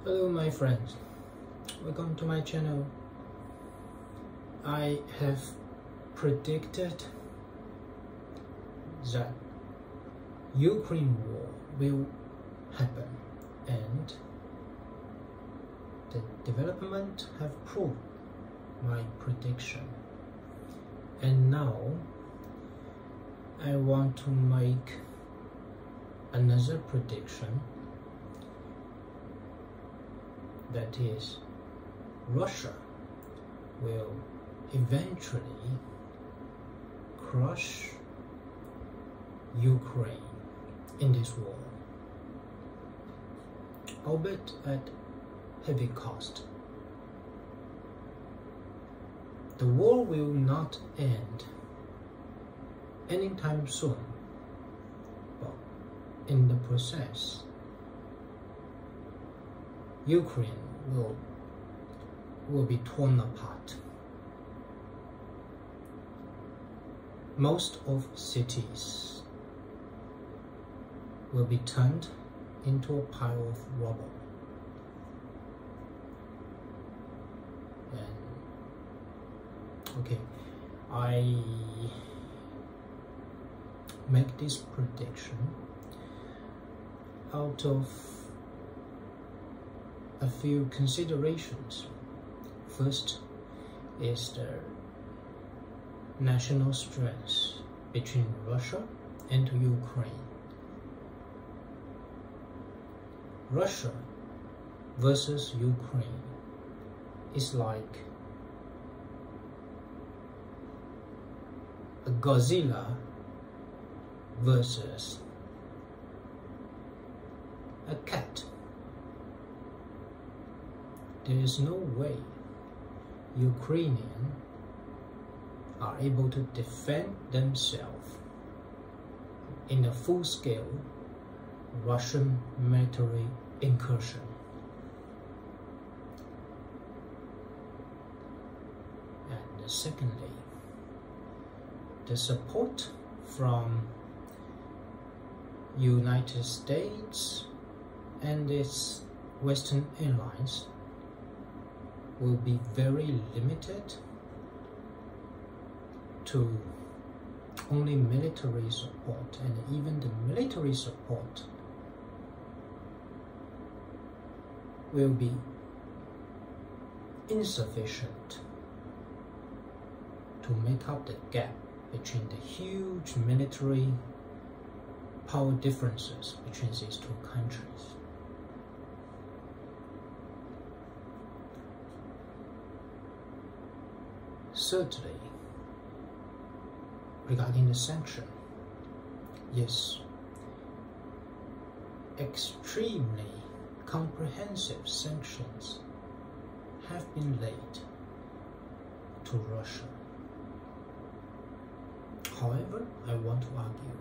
Hello my friends, welcome to my channel. I have predicted that Ukraine war will happen, and the development have proved my prediction. And now I want to make another prediction, that is, Russia will eventually crush Ukraine in this war, albeit at heavy cost. The war will not end anytime soon, but in the process, Ukraine will be torn apart. Most of cities will be turned into a pile of rubble. And okay, I make this prediction out of a few considerations. First is the national strength between Russia and Ukraine. Russia versus Ukraine is like a Godzilla versus a cat. There is no way Ukrainians are able to defend themselves in a full-scale Russian military incursion. And secondly, the support from United States and its Western allies will be very limited to only military support, and even the military support will be insufficient to make up the gap between the huge military power differences between these two countries. Thirdly, regarding the sanction, yes, extremely comprehensive sanctions have been laid to Russia. However, I want to argue,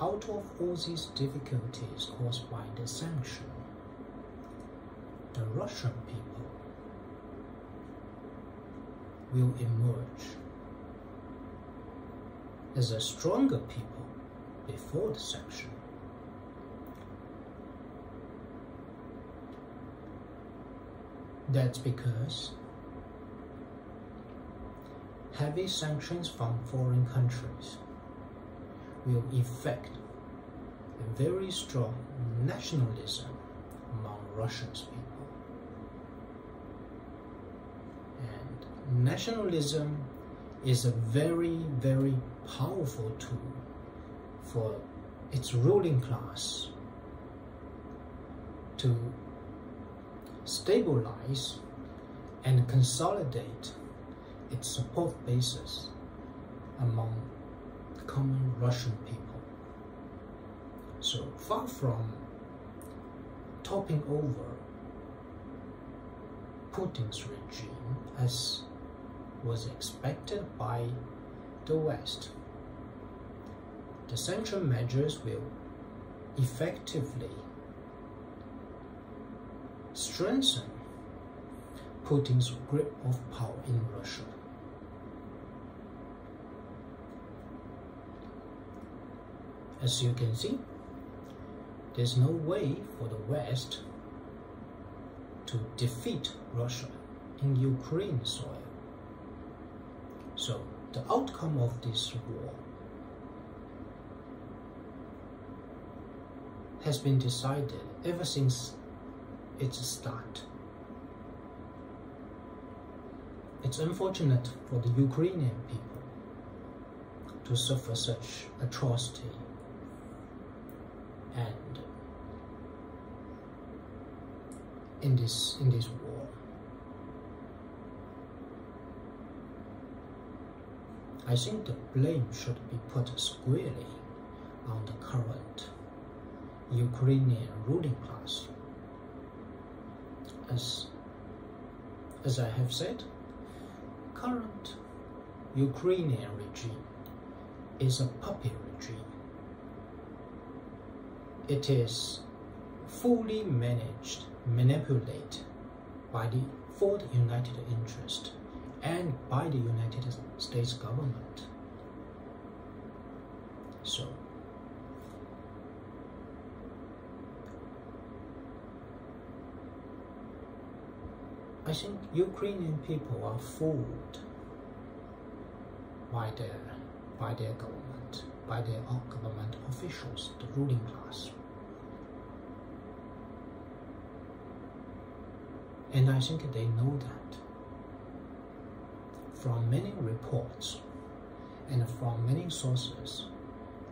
out of all these difficulties caused by the sanction, the Russian people will emerge as a stronger people before the sanction. That's because heavy sanctions from foreign countries will effect a very strong nationalism among Russian people. And nationalism is a very, very powerful tool for its ruling class to stabilize and consolidate its support bases among the common Russian people. So far from topping over Putin's regime as was expected by the West, the sanction measures will effectively strengthen Putin's grip of power in Russia. As you can see, there's no way for the West to defeat Russia in Ukraine soil. So the outcome of this war has been decided ever since its start. It's unfortunate for the Ukrainian people to suffer such atrocity, and in this war, I think the blame should be put squarely on the current Ukrainian ruling class. As I have said, current Ukrainian regime is a puppet regime. It is fully manipulated for the United interest and by the United States government. So I think Ukrainian people are fooled by their government, by their government officials, the ruling class. And I think they know that. From many reports and from many sources,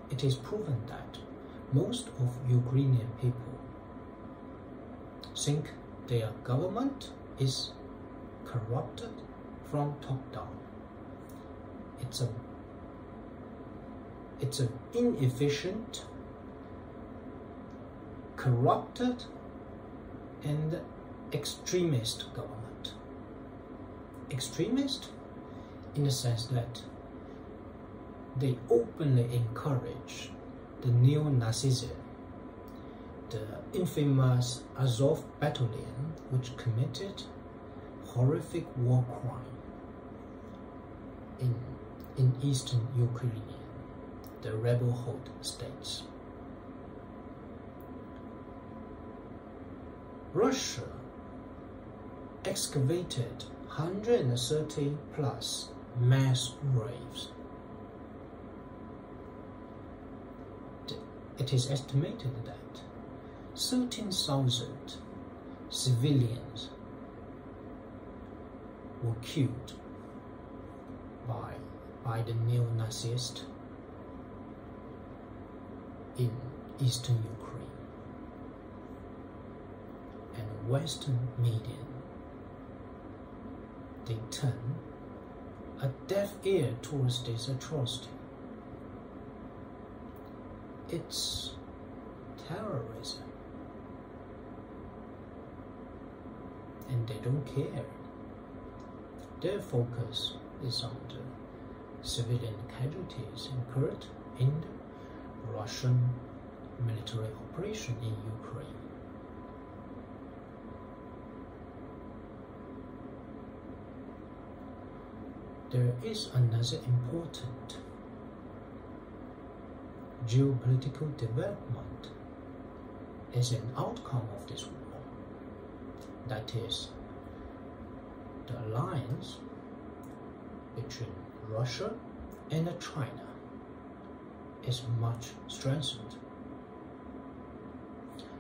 it is proven that most of Ukrainian people think their government is corrupted from top down. It's an inefficient, corrupted, and extremist government. Extremist in the sense that they openly encourage the neo-Nazism, the infamous Azov battalion, which committed horrific war crime in eastern Ukraine, the rebel-held states. Russia excavated 130 plus mass graves. It is estimated that 13,000 civilians were killed by the neo-Nazists in eastern Ukraine. And Western media, they turn a deaf ear towards this atrocity. It's terrorism, and they don't care. Their focus is on the civilian casualties incurred in the Russian military operation in Ukraine. There is another important geopolitical development as an outcome of this war. That is, the alliance between Russia and China is much strengthened.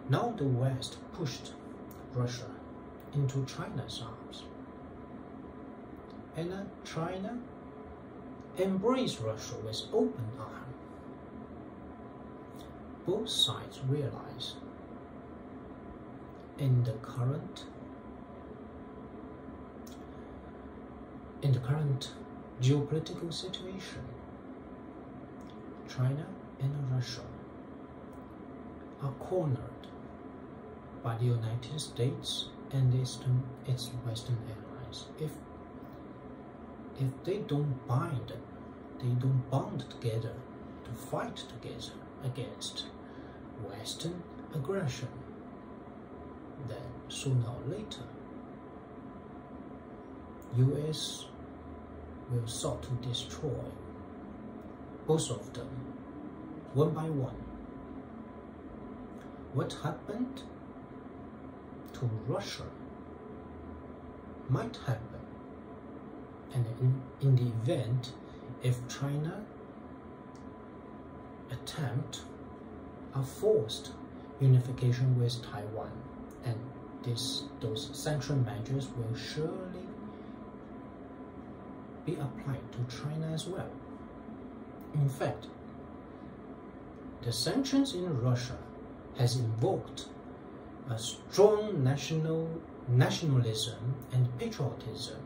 Now the West pushed Russia into China's arms, and China embraced Russia with open arms. Both sides realize in the current geopolitical situation, China and Russia are cornered by the United States and its Western allies. If they don't bond together to fight together against Western aggression, then sooner or later, US will sought to destroy both of them, one by one. What happened to Russia might happen, and in the event if China attempt a forced unification with Taiwan, and those sanction measures will surely be applied to China as well. In fact, the sanctions in Russia has invoked a strong nationalism and patriotism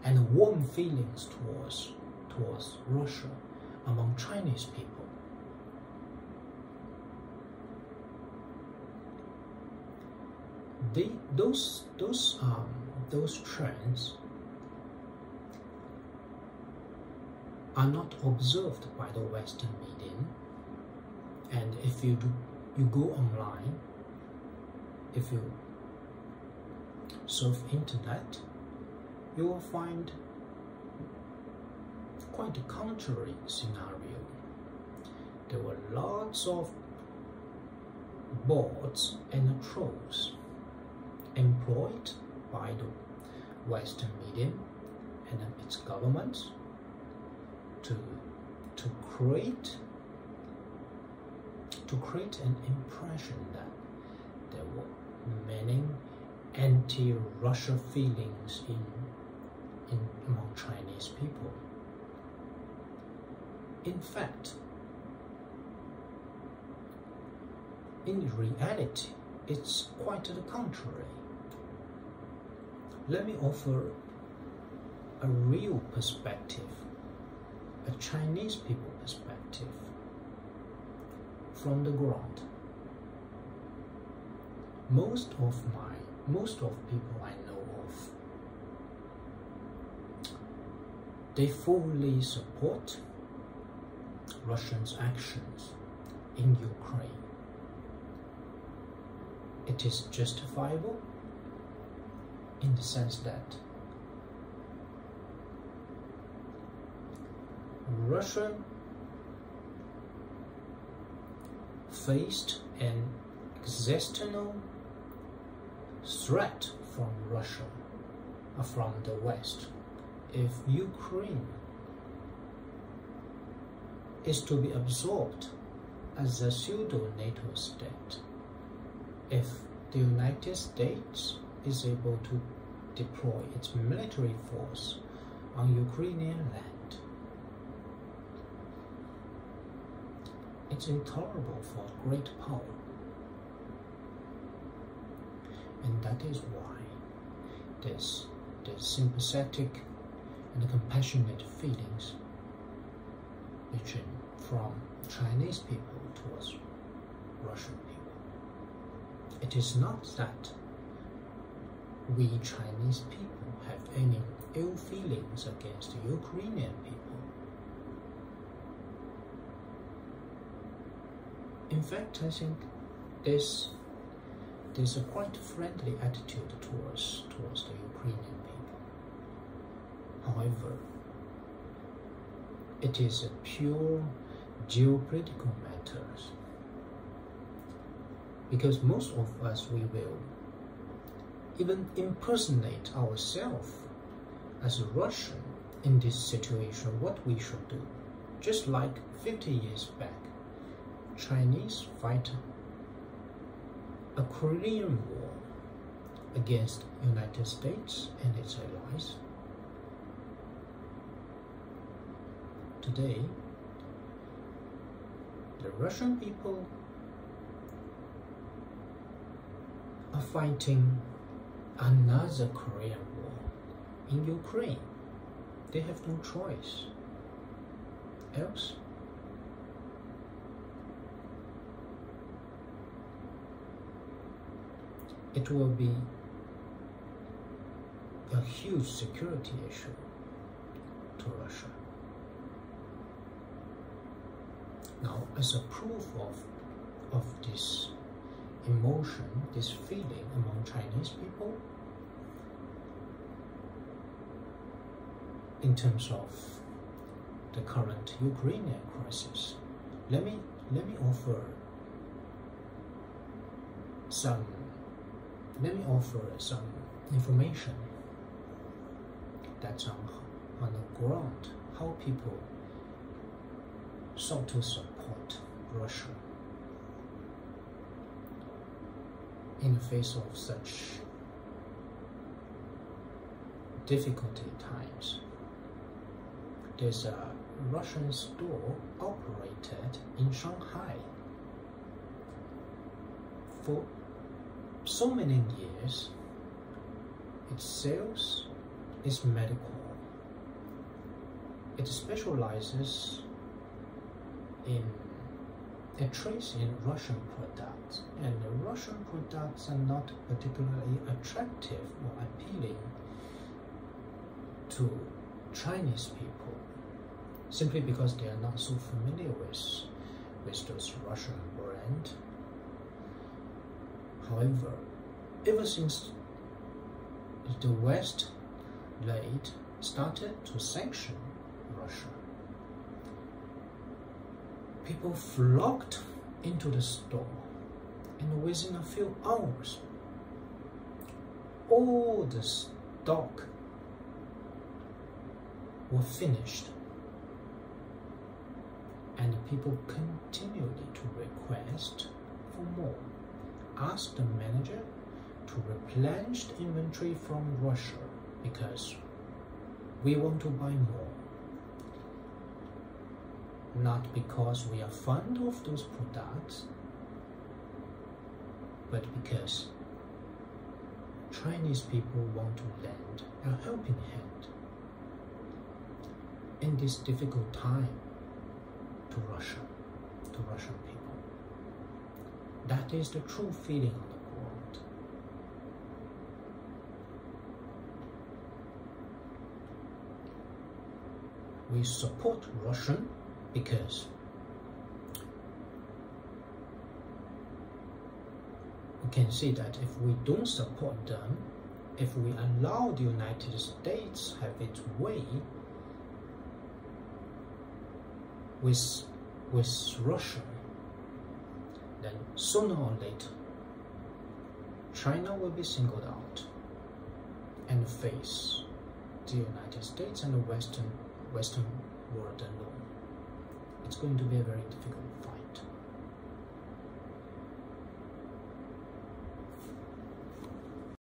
and warm feelings towards Russia among Chinese people. Those trends are not observed by the Western media, and if you go online, if you surf internet, you will find quite a contrary scenario. There were lots of bots and trolls employed by the Western media and its governments to create an impression that there were many anti-Russia feelings among Chinese people. In fact, in reality, it's quite the contrary. Let me offer a real perspective, a Chinese people perspective from the ground. Most of people I know of, they fully support Russia's actions in Ukraine. It is justifiable in the sense that Russia faced an existential threat from Russia, from the West. If Ukraine is to be absorbed as a pseudo-NATO state, if the United States is able to deploy its military force on Ukrainian land, it's intolerable for a great power. And that is why there's sympathetic and compassionate feelings from Chinese people towards Russian people. It is not that we Chinese people have any ill feelings against Ukrainian people. In fact, I think there's a quite friendly attitude towards the Ukrainian people. However, it is a pure geopolitical matter, because most of us, we will even impersonate ourselves as a Russian in this situation, what we should do. Just like 50 years back, Chinese fight a Korean war against United States and its allies. Today, the Russian people are fighting another Korean war in Ukraine. They have no choice else. It will be a huge security issue to Russia. Now, as a proof of this emotion, this feeling among Chinese people, in terms of the current Ukrainian crisis, let me offer some information that's on the ground, how people sought to support Russia in the face of such difficulty times. There's a Russian store operated in Shanghai. For so many years, its sales is medical. It specializes it trades in Russian products, and the Russian products are not particularly attractive or appealing to Chinese people, simply because they are not so familiar with those Russian brands. However, ever since the West started to sanction Russia, people flocked into the store, and within a few hours, all the stock were finished, and people continually to request for more, ask the manager to replenish the inventory from Russia because we want to buy more. Not because we are fond of those products, but because Chinese people want to lend a helping hand in this difficult time to Russia, to Russian people. That is the true feeling on the ground. We support Russian because we can see that if we don't support them, if we allow the United States have its way with Russia, then sooner or later, China will be singled out and face the United States and the Western world alone. It's going to be a very difficult fight.